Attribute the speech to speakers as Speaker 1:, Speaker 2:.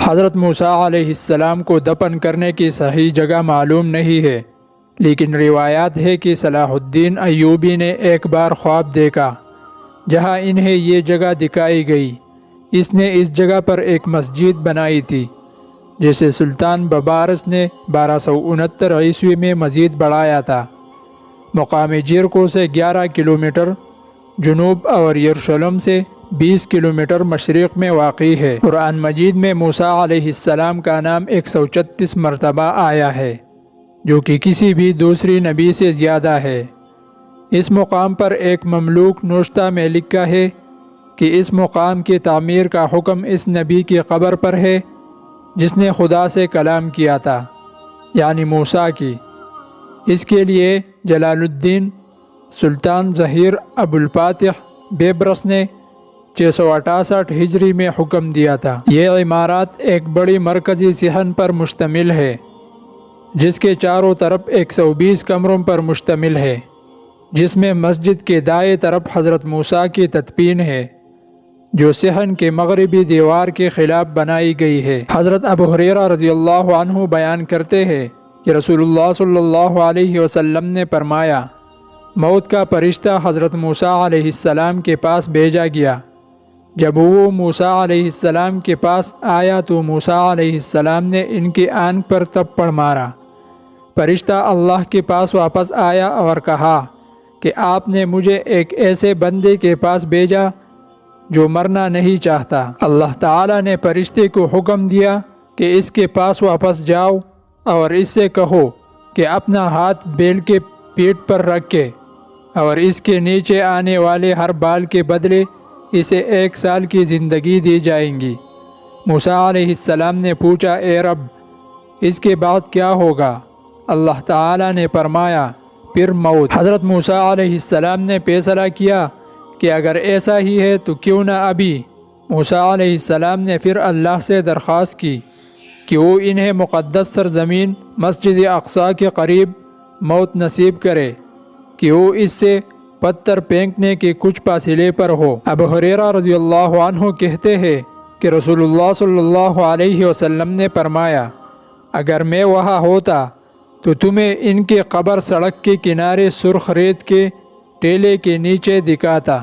Speaker 1: حضرت موسیٰ علیہ السلام کو دفن کرنے کی صحیح جگہ معلوم نہیں ہے، لیکن روایات ہے کہ صلاح الدین ایوبی نے ایک بار خواب دیکھا جہاں انہیں یہ جگہ دکھائی گئی۔ اس نے اس جگہ پر ایک مسجد بنائی تھی جسے سلطان ببارس نے 1269 عیسوی میں مزید بڑھایا تھا۔ مقام جیرکو سے 11 کلومیٹر جنوب اور یروشلم سے 20 کلومیٹر مشرق میں واقع ہے۔ قرآن مجید میں موسیٰ علیہ السلام کا نام 136 مرتبہ آیا ہے، جو کہ کسی بھی دوسری نبی سے زیادہ ہے۔ اس مقام پر ایک مملوک نوشتہ میں لکھا ہے کہ اس مقام کی تعمیر کا حکم اس نبی کی قبر پر ہے جس نے خدا سے کلام کیا تھا، یعنی موسیٰ کی۔ اس کے لیے جلال الدین سلطان ظہیر ابو الفاتح بیبرس نے 668 ہجری میں حکم دیا تھا۔ یہ عمارات ایک بڑی مرکزی صحن پر مشتمل ہے جس کے چاروں طرف 120 کمروں پر مشتمل ہے، جس میں مسجد کے دائیں طرف حضرت موسیٰ کی تدفین ہے جو صحن کے مغربی دیوار کے خلاف بنائی گئی ہے۔ حضرت ابو ہریرہ رضی اللہ عنہ بیان کرتے ہیں کہ رسول اللہ صلی اللہ علیہ وسلم نے فرمایا، موت کا فرشتہ حضرت موسیٰ علیہ السلام کے پاس بھیجا گیا۔ جب وہ موسیٰ علیہ السلام کے پاس آیا تو موسیٰ علیہ السلام نے ان کی آنکھ پر تپڑ مارا۔ فرشتہ اللہ کے پاس واپس آیا اور کہا کہ آپ نے مجھے ایک ایسے بندے کے پاس بھیجا جو مرنا نہیں چاہتا۔ اللہ تعالیٰ نے فرشتے کو حکم دیا کہ اس کے پاس واپس جاؤ اور اس سے کہو کہ اپنا ہاتھ بیل کے پیٹھ پر رکھے اور اس کے نیچے آنے والے ہر بال کے بدلے اسے 1 سال کی زندگی دی جائیں گی۔ موسیٰ علیہ السلام نے پوچھا، اے رب، اس کے بعد کیا ہوگا؟ اللہ تعالیٰ نے فرمایا، پھر موت۔ حضرت موسیٰ علیہ السلام نے فیصلہ کیا کہ اگر ایسا ہی ہے تو کیوں نہ ابھی۔ موسیٰ علیہ السلام نے پھر اللہ سے درخواست کی کہ وہ انہیں مقدس سرزمین مسجد اقصیٰ کے قریب موت نصیب کرے کہ وہ اس سے پتھر پھینکنے کے کچھ فاصلے پر ہو۔ ابو ہریرہ رضی اللہ عنہ کہتے ہیں کہ رسول اللہ صلی اللہ علیہ وسلم نے فرمایا، اگر میں وہاں ہوتا تو تمہیں ان کے قبر سڑک کے کنارے سرخ ریت کے ٹیلے کے نیچے دکھاتا۔